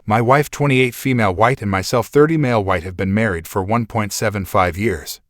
My wife 28 female white and myself 30 male white have been married for 1.75 years.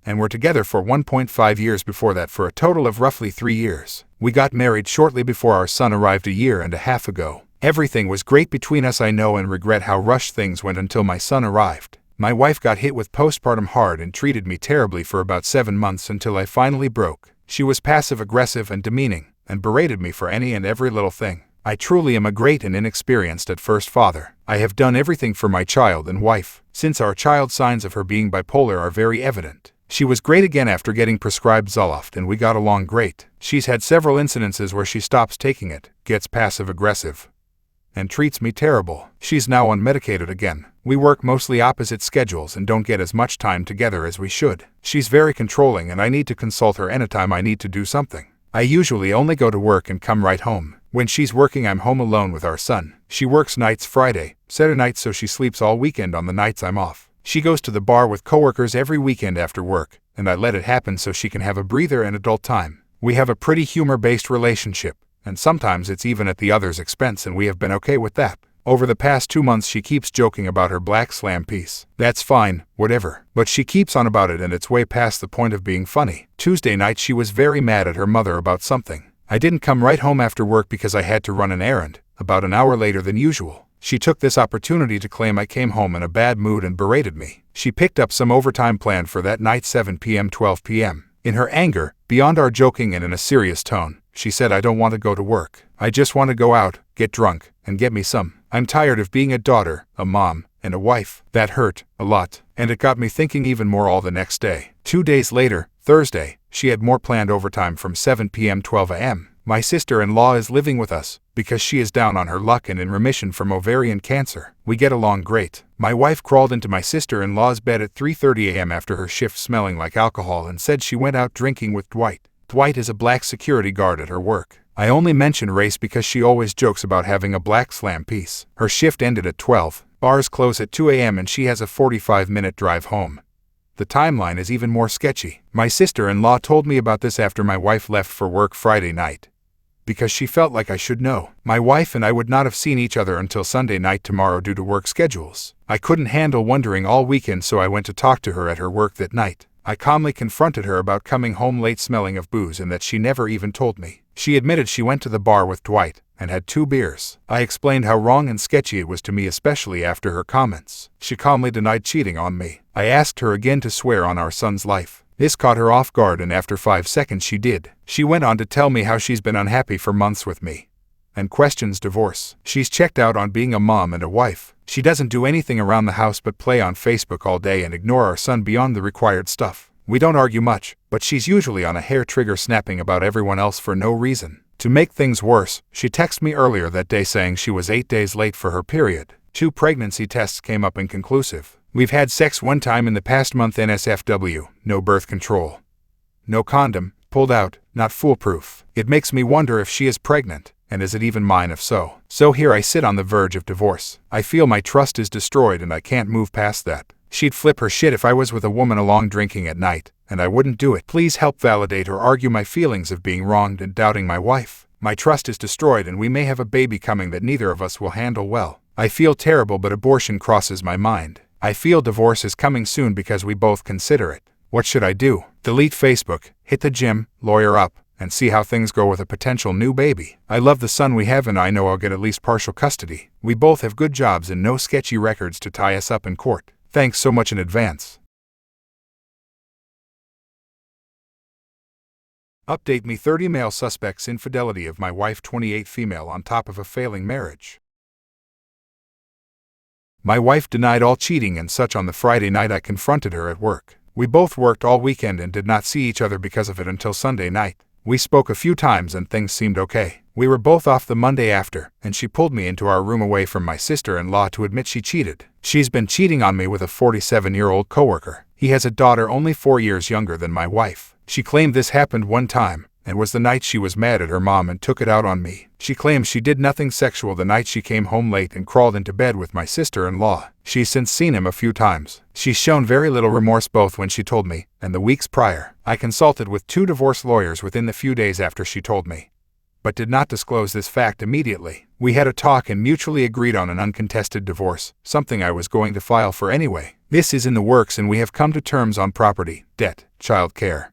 And were together for 1.5 years before that for a total of roughly 3 years. We got married shortly before our son arrived a year and a half ago. Everything was great between us. I know and regret how rushed things went until my son arrived. My wife got hit with postpartum hard and treated me terribly for about 7 months until I finally broke. She was passive-aggressive and demeaning, and berated me for any and every little thing. I truly am a great and inexperienced at first father. I have done everything for my child and wife. Since our child, signs of her being bipolar are very evident. She was great again after getting prescribed Zoloft and we got along great. She's had several incidences where she stops taking it, gets passive-aggressive, and treats me terrible. She's now unmedicated again. We work mostly opposite schedules and don't get as much time together as we should. She's very controlling and I need to consult her anytime I need to do something. I usually only go to work and come right home. When she's working, I'm home alone with our son. She works nights Friday, Saturday nights, so she sleeps all weekend on the nights I'm off. She goes to the bar with coworkers every weekend after work, and I let it happen so she can have a breather and adult time. We have a pretty humor-based relationship, and sometimes it's even at the other's expense, and we have been okay with that. Over the past 2 months she keeps joking about her black slam piece. That's fine, whatever. But she keeps on about it and it's way past the point of being funny. Tuesday night she was very mad at her mother about something. I didn't come right home after work because I had to run an errand, about an hour later than usual. She took this opportunity to claim I came home in a bad mood and berated me. She picked up some overtime planned for that night, 7 p.m. 12 p.m. In her anger, beyond our joking and in a serious tone, she said, "I don't want to go to work. I just want to go out, get drunk, and get me some. I'm tired of being a daughter, a mom, and a wife." That hurt a lot, and it got me thinking even more all the next day. 2 days later, Thursday, she had more planned overtime from 7 p.m. 12 a.m. My sister-in-law is living with us because she is down on her luck and in remission from ovarian cancer. We get along great. My wife crawled into my sister-in-law's bed at 3:30 a.m. after her shift smelling like alcohol and said she went out drinking with Dwight. Dwight is a black security guard at her work. I only mention race because she always jokes about having a black slam piece. Her shift ended at 12. Bars close at 2 a.m. and she has a 45-minute drive home. The timeline is even more sketchy. My sister-in-law told me about this after my wife left for work Friday night, because she felt like I should know. My wife and I would not have seen each other until Sunday night tomorrow due to work schedules. I couldn't handle wondering all weekend, so I went to talk to her at her work that night. I calmly confronted her about coming home late smelling of booze and that she never even told me. She admitted she went to the bar with Dwight and had 2 beers. I explained how wrong and sketchy it was to me, especially after her comments. She calmly denied cheating on me. I asked her again to swear on our son's life. This caught her off guard, and after 5 seconds she did. She went on to tell me how she's been unhappy for months with me and questions divorce. She's checked out on being a mom and a wife. She doesn't do anything around the house but play on Facebook all day and ignore our son beyond the required stuff. We don't argue much, but she's usually on a hair trigger snapping about everyone else for no reason. To make things worse, she texted me earlier that day saying she was 8 days late for her period. 2 pregnancy tests came up inconclusive. We've had sex 1 time in the past month, NSFW, no birth control, no condom, pulled out, not foolproof. It makes me wonder if she is pregnant, and is it even mine if so? So here I sit on the verge of divorce. I feel my trust is destroyed and I can't move past that. She'd flip her shit if I was with a woman along drinking at night, and I wouldn't do it. Please help validate or argue my feelings of being wronged and doubting my wife. My trust is destroyed and we may have a baby coming that neither of us will handle well. I feel terrible, but abortion crosses my mind. I feel divorce is coming soon because we both consider it. What should I do? Delete Facebook, hit the gym, lawyer up, and see how things go with a potential new baby. I love the son we have and I know I'll get at least partial custody. We both have good jobs and no sketchy records to tie us up in court. Thanks so much in advance. Update me: 30 male suspects infidelity of my wife, 28 female on top of a failing marriage. My wife denied all cheating and such on the Friday night I confronted her at work. We both worked all weekend and did not see each other because of it until Sunday night. We spoke a few times and things seemed okay. We were both off the Monday after, and she pulled me into our room away from my sister-in-law to admit she cheated. She's been cheating on me with a 47-year-old coworker. He has a daughter only 4 years younger than my wife. She claimed this happened one time, and was the night she was mad at her mom and took it out on me. She claims she did nothing sexual the night she came home late and crawled into bed with my sister-in-law. She's since seen him a few times. She's shown very little remorse both when she told me and the weeks prior. I consulted with 2 divorce lawyers within the few days after she told me, but did not disclose this fact immediately. We had a talk and mutually agreed on an uncontested divorce, something I was going to file for anyway. This is in the works and we have come to terms on property, debt, child care,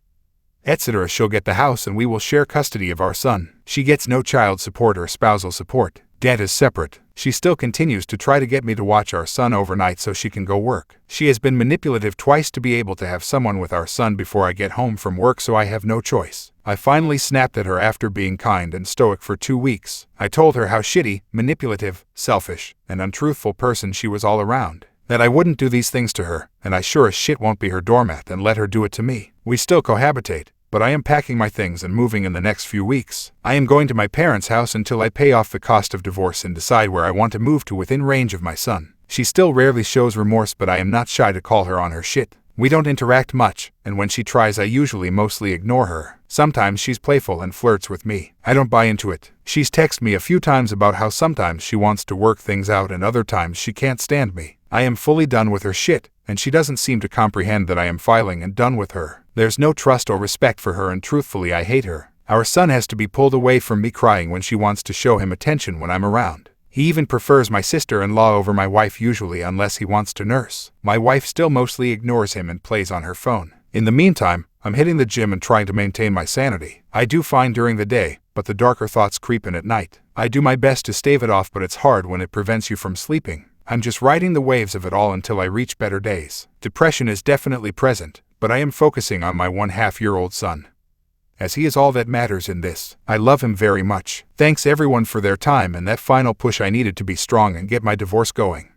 etc. She'll get the house and we will share custody of our son. She gets no child support or spousal support. Debt is separate. She still continues to try to get me to watch our son overnight so she can go work. She has been manipulative twice to be able to have someone with our son before I get home from work, so I have no choice. I finally snapped at her after being kind and stoic for 2 weeks. I told her how shitty, manipulative, selfish, and untruthful person she was all around. That I wouldn't do these things to her, and I sure as shit won't be her doormat and let her do it to me. We still cohabitate, but I am packing my things and moving in the next few weeks. I am going to my parents' house until I pay off the cost of divorce and decide where I want to move to within range of my son. She still rarely shows remorse, but I am not shy to call her on her shit. We don't interact much, and when she tries I usually mostly ignore her. Sometimes she's playful and flirts with me. I don't buy into it. She's texted me a few times about how sometimes she wants to work things out and other times she can't stand me. I am fully done with her shit, and she doesn't seem to comprehend that I am filing and done with her. There's no trust or respect for her, and truthfully I hate her. Our son has to be pulled away from me crying when she wants to show him attention when I'm around. He even prefers my sister-in-law over my wife usually, unless he wants to nurse. My wife still mostly ignores him and plays on her phone. In the meantime, I'm hitting the gym and trying to maintain my sanity. I do fine during the day, but the darker thoughts creep in at night. I do my best to stave it off, but it's hard when it prevents you from sleeping. I'm just riding the waves of it all until I reach better days. Depression is definitely present, but I am focusing on my 1.5-year-old son, as he is all that matters in this. I love him very much. Thanks everyone for their time and that final push I needed to be strong and get my divorce going.